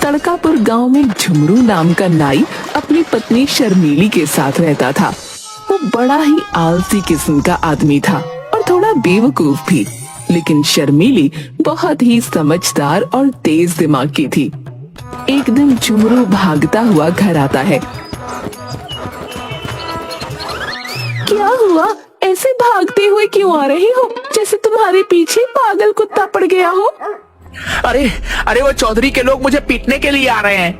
तड़कापुर गांव में झुमरू नाम का नाई अपनी पत्नी शर्मीली के साथ रहता था। वो बड़ा ही आलसी किस्म का आदमी था और थोड़ा बेवकूफ भी, लेकिन शर्मीली बहुत ही समझदार और तेज दिमाग की थी। एक दिन झुमरू भागता हुआ घर आता है। क्या हुआ? ऐसे भागते हुए क्यों आ रही हो, जैसे तुम्हारे पीछे पागल कुत्ता पड़ गया हो? अरे अरे वो चौधरी के लोग मुझे पीटने के लिए आ रहे हैं।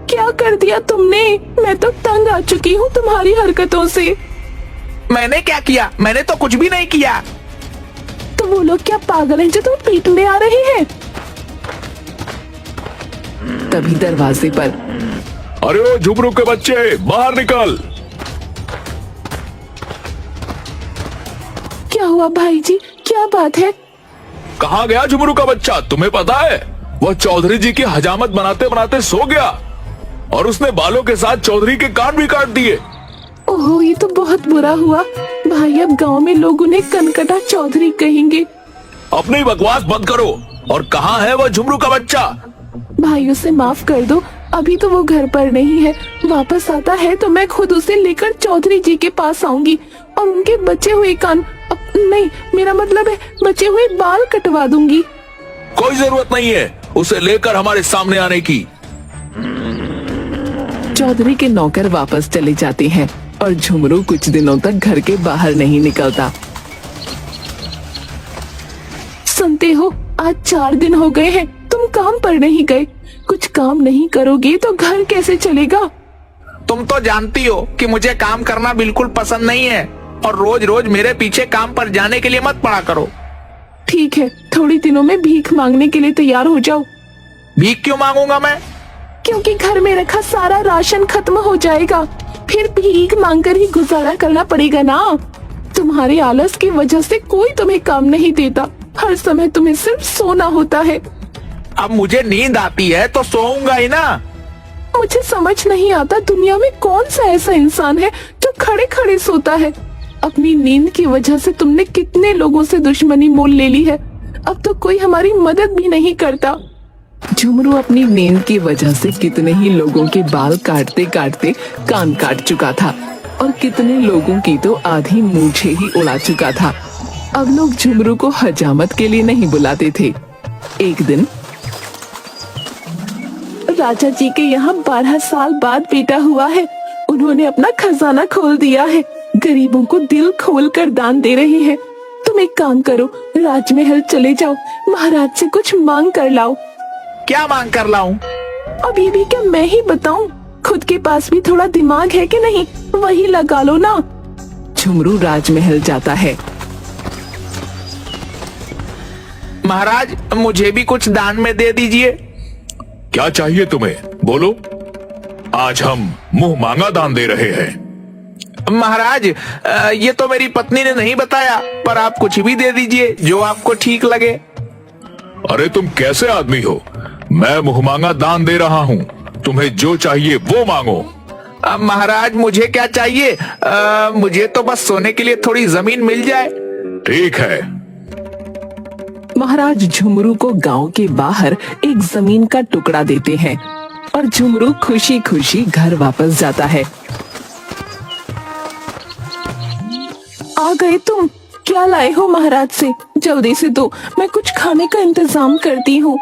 क्या कर दिया तुमने? मैं तो तंग आ चुकी हूँ तुम्हारी हरकतों से। मैंने क्या किया? मैंने तो कुछ भी नहीं किया। तो वो लोग क्या पागल हैं जो तुम पीटने आ रहे हैं? तभी दरवाजे पर, अरे ओ झुमरू के बच्चे, बाहर निकल। क्या हुआ भाई जी, क्या बात है? कहाँ गया झुमरू का बच्चा? तुम्हें पता है, वह चौधरी जी की हजामत बनाते बनाते सो गया और उसने बालों के साथ चौधरी के कान भी काट दिए। ओहो, ये तो बहुत बुरा हुआ भाई। अब गांव में लोग उन्हें कनकटा चौधरी कहेंगे। अपनी बकवास बंद करो। और कहाँ है वह झुमरू का बच्चा? भाई उसे माफ कर दो, अभी तो वो घर पर नहीं है। वापस आता है तो मैं खुद उसे लेकर चौधरी जी के पास आऊंगी और उनके बचे हुए कान, नहीं मेरा मतलब है बचे हुए बाल कटवा दूंगी। कोई जरूरत नहीं है उसे लेकर हमारे सामने आने की। चौधरी के नौकर वापस चले जाते हैं और झुमरू कुछ दिनों तक घर के बाहर नहीं निकलता। सुनते हो, आज 4 दिन हो गए हैं तुम काम पर नहीं गए। कुछ काम नहीं करोगे तो घर कैसे चलेगा? तुम तो जानती हो कि मुझे काम करना बिल्कुल पसंद नहीं है और रोज रोज मेरे पीछे काम पर जाने के लिए मत पड़ा करो। ठीक है, थोड़ी दिनों में भीख मांगने के लिए तैयार हो जाओ। भीख क्यों मांगूंगा मैं? क्योंकि घर में रखा सारा राशन खत्म हो जाएगा, फिर भीख मांगकर ही गुजारा करना पड़ेगा ना। तुम्हारे आलस की वजह से कोई तुम्हें काम नहीं देता, हर समय तुम्हें सिर्फ सोना होता है। अब मुझे नींद आती है तो सोऊंगा ही ना। मुझे समझ नहीं आता दुनिया में कौन सा ऐसा इंसान है जो खड़े खड़े सोता है। अपनी नींद की वजह से तुमने कितने लोगों से दुश्मनी मोल ले ली है, अब तो कोई हमारी मदद भी नहीं करता। झुमरू अपनी नींद की वजह से कितने ही लोगों के बाल काटते काटते कान काट चुका था और कितने लोगों की तो आधी मूछें ही उड़ा चुका था। अब लोग झुमरू को हजामत के लिए नहीं बुलाते थे। एक दिन राजा जी के यहाँ 12 साल बाद बेटा हुआ है। उन्होंने अपना खजाना खोल दिया है, गरीबों को दिल खोल कर दान दे रहे हैं। तुम एक काम करो, राजमहल चले जाओ, महाराज से कुछ मांग कर लाओ। क्या मांग कर लाऊं? अब ये भी क्या मैं ही बताऊं? खुद के पास भी थोड़ा दिमाग है कि नहीं, वही लगा लो ना। झुमरू राजमहल जाता है। महाराज, मुझे भी कुछ दान में दे दीजिए। क्या चाहिए तुम्हें, बोलो। आज हम मुंह मांगा दान दे रहे हैं। महाराज, ये तो मेरी पत्नी ने नहीं बताया, पर आप कुछ भी दे दीजिए जो आपको ठीक लगे। अरे तुम कैसे आदमी हो, मैं मुंह मांगा दान दे रहा हूँ, तुम्हें जो चाहिए वो मांगो। महाराज, मुझे क्या चाहिए? मुझे तो बस सोने के लिए थोड़ी जमीन मिल जाए। ठीक है। महाराज झुमरू को गांव के बाहर एक जमीन का टुकड़ा देते हैं और झुमरू खुशी खुशी घर वापस जाता है। आ गए तुम? क्या लाए हो महाराज से? जल्दी से दो, मैं कुछ खाने का इंतजाम करती हूँ।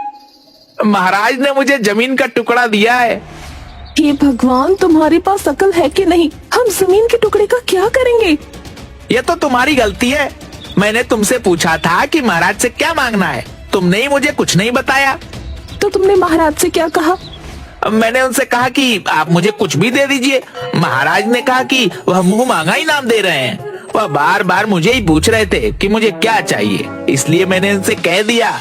महाराज ने मुझे जमीन का टुकड़ा दिया है। हे भगवान, तुम्हारे पास अकल है कि नहीं? हम जमीन के टुकड़े का क्या करेंगे? ये तो तुम्हारी गलती है। मैंने तुमसे पूछा था कि महाराज से क्या मांगना है, तुमने ही मुझे कुछ नहीं बताया। तो तुमने महाराज से क्या कहा? मैंने उनसे कहा कि आप मुझे कुछ भी दे दीजिए। महाराज ने कहा कि वह मुंह मांगा इनाम दे रहे हैं। वह बार बार मुझे ही पूछ रहे थे कि मुझे क्या चाहिए, इसलिए मैंने उनसे कह दिया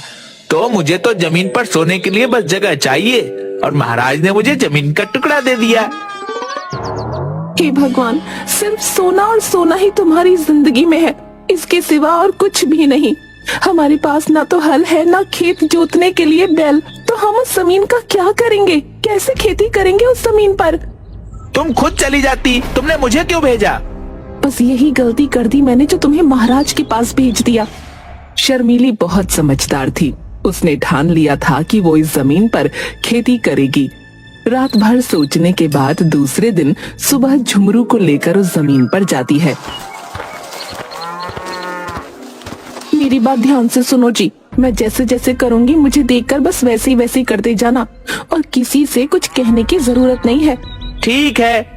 तो मुझे तो जमीन पर सोने के लिए बस जगह चाहिए और महाराज ने मुझे जमीन का टुकड़ा दे दिया। हे भगवान, सिर्फ सोना और सोना ही तुम्हारी जिंदगी में है, इसके सिवा और कुछ भी नहीं। हमारे पास ना तो हल है ना खेत जोतने के लिए बैल, तो हम उस जमीन का क्या करेंगे? कैसे खेती करेंगे उस जमीन पर? तुम खुद चली जाती, तुमने मुझे क्यों भेजा? बस यही गलती कर दी मैंने जो तुम्हें महाराज के पास भेज दिया। शर्मीली बहुत समझदार थी, उसने ठान लिया था कि वो इस जमीन पर खेती करेगी। रात भर सोचने के बाद दूसरे दिन सुबह झुमरू को लेकर उस जमीन पर जाती है। मेरी बात ध्यान से सुनो जी, मैं जैसे जैसे करूंगी मुझे देखकर बस वैसे ही करते जाना और किसी से कुछ कहने की जरूरत नहीं है। ठीक है।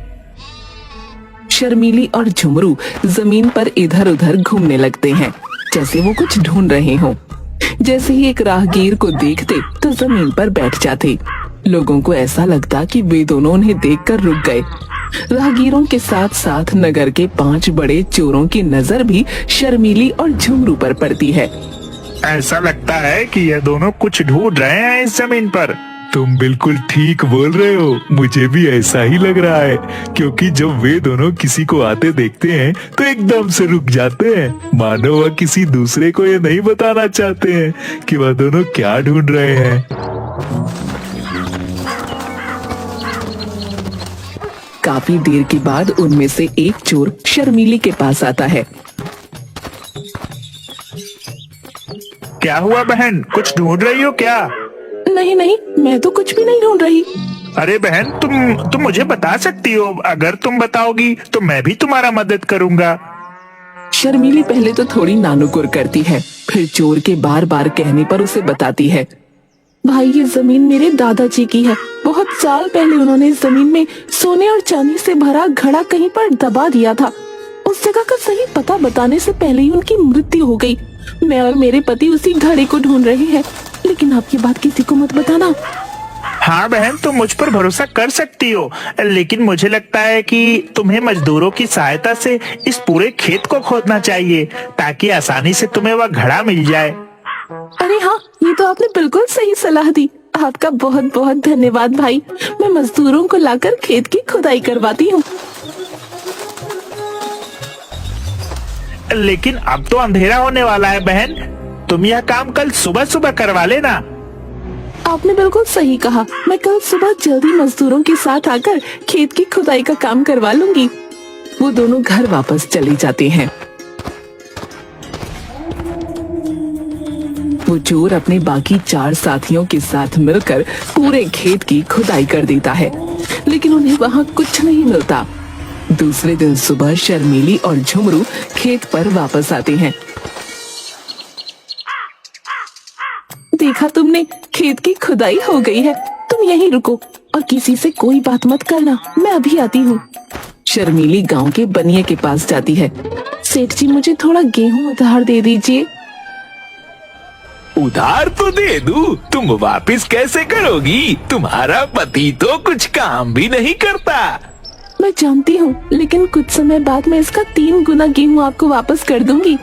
शर्मीली और झुमरू जमीन पर इधर उधर घूमने लगते हैं जैसे वो कुछ ढूंढ रहे हों। जैसे ही एक राहगीर को देखते तो जमीन पर बैठ जाते। लोगों को ऐसा लगता कि वे दोनों उन्हें देखकर रुक गए। राहगीरों के साथ साथ नगर के 5 बड़े चोरों की नजर भी शर्मीली और झुमरू पर पड़ती है। ऐसा लगता है कि ये दोनों कुछ ढूंढ रहे हैं इस जमीन पर। तुम बिल्कुल ठीक बोल रहे हो, मुझे भी ऐसा ही लग रहा है, क्योंकि जब वे दोनों किसी को आते देखते हैं तो एकदम से रुक जाते हैं, मानो वह किसी दूसरे को ये नहीं बताना चाहते हैं कि वह दोनों क्या ढूंढ रहे हैं। काफी देर के बाद उनमें से एक चोर शर्मीली के पास आता है। क्या हुआ बहन, कुछ ढूंढ रही हो क्या? नहीं नहीं, मैं तो कुछ भी नहीं ढूंढ रही। अरे बहन, तुम मुझे बता सकती हो। अगर तुम बताओगी तो मैं भी तुम्हारा मदद करूंगा। शर्मीली पहले तो थोड़ी नानुकुर करती है, फिर चोर के बार बार कहने पर उसे बताती है। भाई, ये जमीन मेरे दादाजी की है। बहुत साल पहले उन्होंने इस जमीन में सोने और चांदी से भरा घड़ा कहीं पर दबा दिया था। उस जगह का सही पता बताने से पहले ही उनकी मृत्यु हो गई। मैं और मेरे पति उसी घड़े को ढूंढ रहे हैं, लेकिन आपकी बात किसी को मत बताना। हाँ बहन, तुम मुझ पर भरोसा कर सकती हो, लेकिन मुझे लगता है कि तुम्हें मजदूरों की सहायता से इस पूरे खेत को खोदना चाहिए ताकि आसानी से तुम्हें वह घड़ा मिल जाए। अरे हाँ, ये तो आपने बिल्कुल सही सलाह दी। आपका बहुत बहुत धन्यवाद भाई। मैं मजदूरों को लाकर खेत की खुदाई करवाती हूँ। लेकिन अब तो अंधेरा होने वाला है बहन, तुम यह काम कल सुबह सुबह करवा लेना। आपने बिल्कुल सही कहा, मैं कल सुबह जल्दी मजदूरों के साथ आकर खेत की खुदाई का काम करवा लूंगी। वो दोनों घर वापस चले जाते हैं। वो चोर अपने बाकी 4 साथियों के साथ मिलकर पूरे खेत की खुदाई कर देता है, लेकिन उन्हें वहाँ कुछ नहीं मिलता। दूसरे दिन सुबह शर्मीली और झुमरू खेत पर वापस आते हैं। देखा तुमने, खेत की खुदाई हो गई है। तुम यहीं रुको और किसी से कोई बात मत करना, मैं अभी आती हूँ। शर्मीली गांव के बनिए के पास जाती है। सेठ जी, मुझे थोड़ा गेहूं उधार दे दीजिए। उधार तो दे दूं, तुम वापस कैसे करोगी? तुम्हारा पति तो कुछ काम भी नहीं करता। मैं जानती हूँ, लेकिन कुछ समय बाद मैं इसका 3 गुना गेहूं आपको वापस कर दूंगी।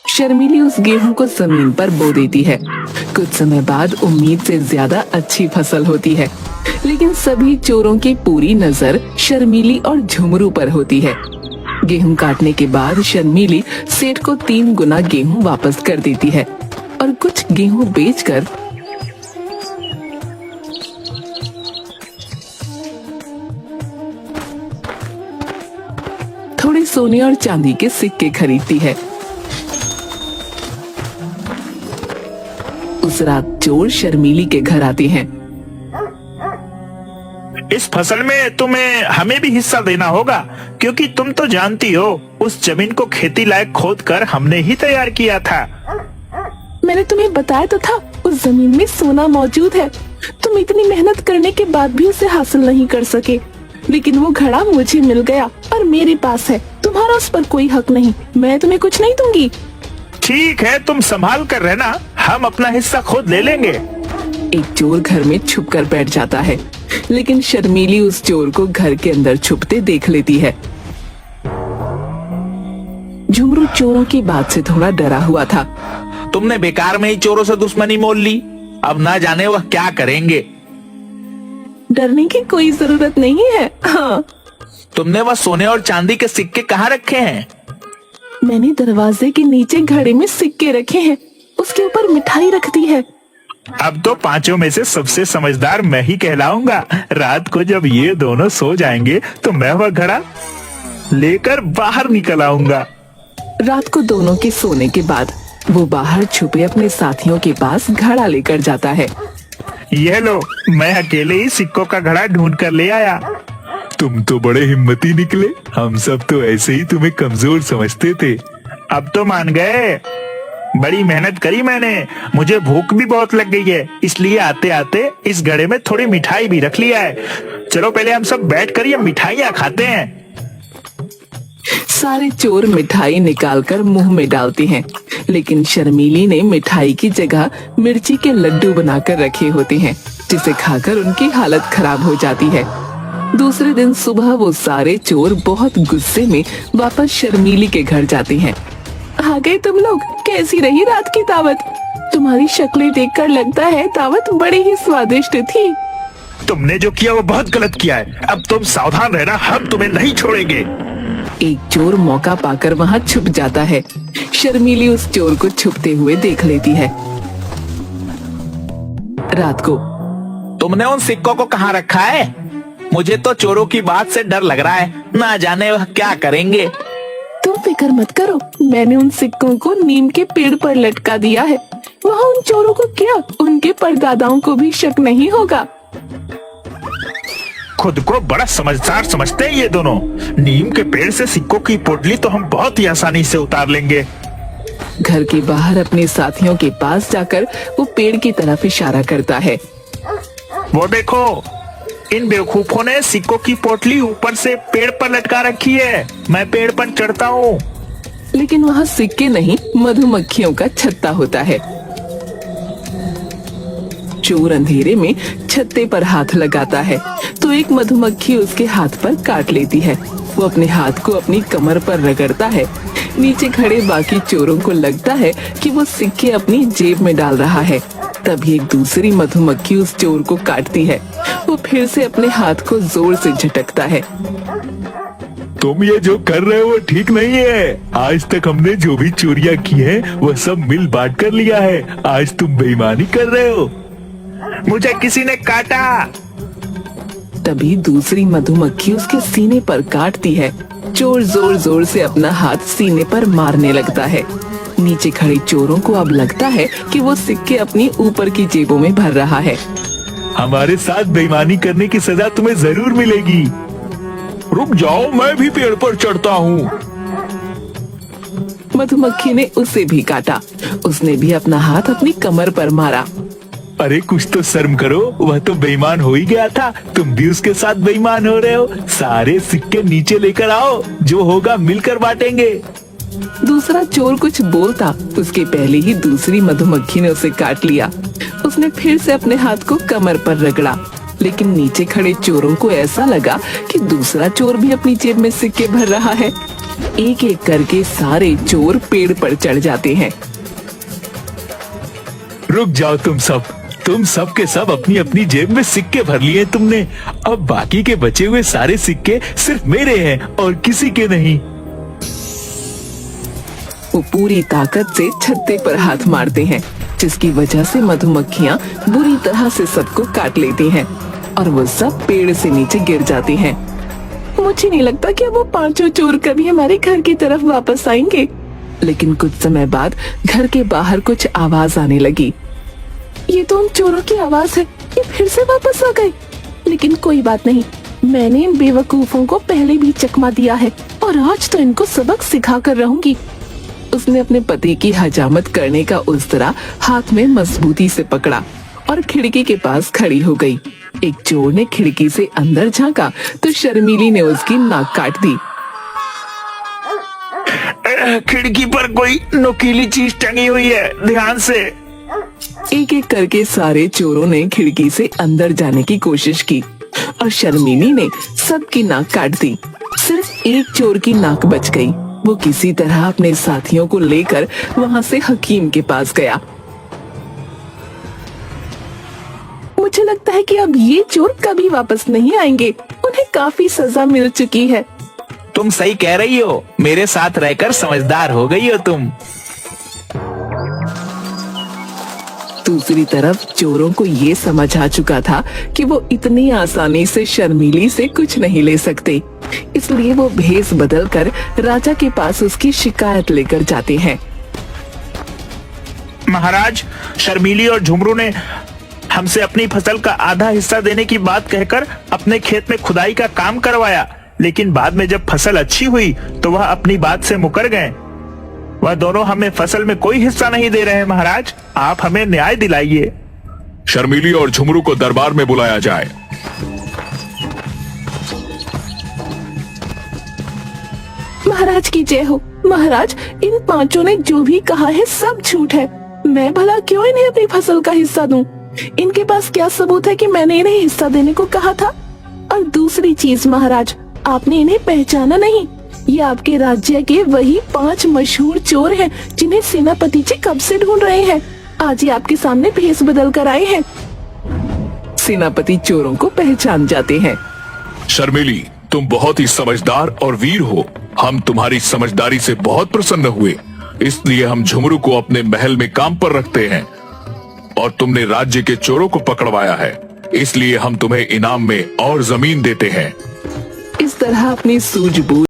शर्मीली उस गेहूं को जमीन पर बो देती है। कुछ समय बाद उम्मीद से ज्यादा अच्छी फसल होती है, लेकिन सभी चोरों की पूरी नजर शर्मीली और झुमरू पर होती है। गेहूं काटने के बाद शर्मीली सेठ को 3 गुना गेहूं वापस कर देती है और कुछ गेहूं बेचकर थोड़े सोने और चांदी के सिक्के खरीदती है। उस रात चोर शर्मीली के घर आते हैं। इस फसल में तुम्हें हमें भी हिस्सा देना होगा, क्योंकि तुम तो जानती हो उस जमीन को खेती लायक खोद कर हमने ही तैयार किया था। मैंने तुम्हें बताया तो था, उस जमीन में सोना मौजूद है। तुम इतनी मेहनत करने के बाद भी उसे हासिल नहीं कर सके, लेकिन वो घड़ा मुझे मिल गया और मेरे पास है। तुम्हारा उस पर कोई हक नहीं। मैं तुम्हें कुछ नहीं दूंगी। ठीक है, तुम संभाल कर रहना, हम अपना हिस्सा खुद ले लेंगे। एक चोर घर में छुप कर बैठ जाता है, लेकिन शर्मीली उस चोर को घर के अंदर छुपते देख लेती है। झुमरू चोरों की बात से थोड़ा डरा हुआ था। तुमने बेकार में ही चोरों से दुश्मनी मोल ली, अब ना जाने वह क्या करेंगे। डरने की कोई जरूरत नहीं है। हाँ, तुमने वह सोने और चांदी के सिक्के कहाँ रखे हैं? मैंने दरवाजे के नीचे घड़े में सिक्के रखे हैं, उसके ऊपर मिठाई रख दी है। अब तो 5 में से सबसे समझदार मैं ही कहलाऊंगा। रात को जब ये दोनों सो जाएंगे तो मैं वह घड़ा लेकर बाहर निकल आऊंगा। रात को दोनों के सोने के बाद वो बाहर छुपे अपने साथियों के पास घड़ा लेकर जाता है। ये लो, मैं अकेले ही सिक्कों का घड़ा ढूंढ कर ले आया। तुम तो बड़े हिम्मती निकले, हम सब तो ऐसे ही तुम्हें कमजोर समझते थे। अब तो मान गए। बड़ी मेहनत करी मैंने, मुझे भूख भी बहुत लग गई है, इसलिए आते आते इस घड़े में थोड़ी मिठाई भी रख लिया है। चलो पहले हम सब बैठ कर ये मिठाइयाँ खाते हैं। सारे चोर मिठाई निकालकर मुंह में डालते हैं, लेकिन शर्मीली ने मिठाई की जगह मिर्ची के लड्डू बनाकर रखे होते हैं, जिसे खाकर उनकी हालत खराब हो जाती है। दूसरे दिन सुबह वो सारे चोर बहुत गुस्से में वापस शर्मीली के घर जाते हैं। आ गए तुम लोग, कैसी रही रात की दावत? तुम्हारी शक्लें देखकर लगता है दावत बड़ी ही स्वादिष्ट थी। तुमने जो किया वो बहुत गलत किया है, अब तुम सावधान रहना, हम तुम्हें नहीं छोड़ेंगे। एक चोर मौका पाकर वहाँ छुप जाता है। शर्मीली उस चोर को छुपते हुए देख लेती है। रात को तुमने उन सिक्कों को कहाँ रखा है? मुझे तो चोरों की बात से डर लग रहा है, ना जाने वह क्या करेंगे। तुम फिक्र मत करो, मैंने उन सिक्कों को नीम के पेड़ पर लटका दिया है। वहाँ उन चोरों को क्या, उनके परदादाओं को भी शक नहीं होगा। खुद को बड़ा समझदार समझते हैं ये दोनों। नीम के पेड़ से सिक्कों की पोटली तो हम बहुत ही आसानी से उतार लेंगे। घर के बाहर अपने साथियों के पास जाकर वो पेड़ की तरफ इशारा करता है। वो देखो, इन बेवकूफों ने सिक्कों की पोटली ऊपर से पेड़ पर लटका रखी है। मैं पेड़ पर चढ़ता हूँ। लेकिन वहाँ सिक्के नहीं, मधुमक्खियों का छत्ता होता है। चोर अंधेरे में छत्ते पर हाथ लगाता है तो एक मधुमक्खी उसके हाथ पर काट लेती है। वो अपने हाथ को अपनी कमर पर रगड़ता है। नीचे खड़े बाकी चोरों को लगता है कि वो सिक्के अपनी जेब में डाल रहा है। तभी एक दूसरी मधुमक्खी उस चोर को काटती है। वो फिर से अपने हाथ को जोर से झटकता है। तुम ये जो कर रहे हो वो ठीक नहीं है। आज तक हमने जो भी चोरियां की हैं, वो सब मिल बांट कर लिया है। आज तुम बेईमानी कर रहे हो। मुझे किसी ने काटा। तभी दूसरी मधुमक्खी उसके सीने पर काटती है। चोर जोर जोर से अपना हाथ सीने पर मारने लगता है। नीचे खड़े चोरों को अब लगता है कि वो सिक्के अपनी ऊपर की जेबों में भर रहा है। हमारे साथ बेईमानी करने की सजा तुम्हें जरूर मिलेगी। रुक जाओ, मैं भी पेड़ पर चढ़ता हूँ। मधुमक्खी ने उसे भी काटा। उसने भी अपना हाथ अपनी कमर पर मारा। अरे कुछ तो शर्म करो, वह तो बेईमान हो ही गया था, तुम भी उसके साथ बेईमान हो रहे हो। सारे सिक्के नीचे लेकर आओ, जो होगा मिलकर बांटेंगे। दूसरा चोर कुछ बोलता, उसके पहले ही दूसरी मधुमक्खी ने उसे काट लिया। उसने फिर से अपने हाथ को कमर पर रगड़ा, लेकिन नीचे खड़े चोरों को ऐसा लगा कि दूसरा चोर भी अपनी जेब में सिक्के भर रहा है। एक एक करके सारे चोर पेड़ पर चढ़ जाते हैं। रुक जाओ तुम सब के सब अपनी अपनी जेब में सिक्के भर लिए तुमने। अब बाकी के बचे हुए सारे सिक्के सिर्फ मेरे हैं और किसी के नहीं। वो पूरी ताकत से छत्ते पर हाथ मारते हैं, जिसकी वजह से मधुमक्खियाँ बुरी तरह से सबको काट लेती हैं और वो सब पेड़ से नीचे गिर जाती हैं। मुझे नहीं लगता कि वो पांचों चोर कभी हमारे घर की तरफ वापस आएंगे। लेकिन कुछ समय बाद घर के बाहर कुछ आवाज आने लगी। ये तो उन चोरों की आवाज है, ये फिर से वापस आ गए। लेकिन कोई बात नहीं, मैंने इन बेवकूफों को पहले भी चकमा दिया है और आज तो इनको सबक सिखा कर रहूंगी। उसने अपने पति की हजामत करने का उस्तरा हाथ में मजबूती से पकड़ा और खिड़की के पास खड़ी हो गई। एक चोर ने खिड़की से अंदर झांका तो शर्मीली ने उसकी नाक काट दी। खिड़की पर कोई नुकीली चीज टंगी हुई है, ध्यान से। एक एक करके सारे चोरों ने खिड़की से अंदर जाने की कोशिश की और शर्मीली ने सबकी नाक काट दी। सिर्फ एक चोर की नाक बच गई। वो किसी तरह अपने साथियों को लेकर वहाँ से हकीम के पास गया। मुझे लगता है कि अब ये चोर कभी वापस नहीं आएंगे, उन्हें काफी सजा मिल चुकी है। तुम सही कह रही हो, मेरे साथ रहकर समझदार हो गई हो तुम। दूसरी तरफ चोरों को ये समझ आ चुका था कि वो इतनी आसानी से शर्मीली से कुछ नहीं ले सकते, इसलिए वो भेष बदलकर राजा के पास उसकी शिकायत लेकर जाते हैं। महाराज, शर्मीली और झुमरू ने हमसे अपनी फसल का आधा हिस्सा देने की बात कहकर अपने खेत में खुदाई का काम करवाया, लेकिन बाद में जब फसल अच्छी हुई तो वह अपनी बात से मुकर गए। वह दोनों हमें फसल में कोई हिस्सा नहीं दे रहे महाराज, आप हमें न्याय दिलाइए। शर्मीली और झुमरू को दरबार में बुलाया जाए। महाराज की जय हो। महाराज, इन पांचों ने जो भी कहा है सब झूठ है। मैं भला क्यों इन्हें अपनी फसल का हिस्सा दूं? इनके पास क्या सबूत है कि मैंने इन्हें हिस्सा देने को कहा था? और दूसरी चीज महाराज, आपने इन्हें पहचाना नहीं। ये आपके राज्य के वही 5 मशहूर चोर हैं जिन्हें सेनापति जी कब से ढूंढ रहे हैं। आज ये आपके सामने भेष बदल कर आए हैं। सेनापति चोरों को पहचान जाते हैं। शर्मीली, तुम बहुत ही समझदार और वीर हो। हम तुम्हारी समझदारी से बहुत प्रसन्न हुए, इसलिए हम झुमरू को अपने महल में काम पर रखते हैं। और तुमने राज्य के चोरों को पकड़वाया है, इसलिए हम तुम्हें इनाम में और जमीन देते हैं। इस तरह अपनी सूझबूझ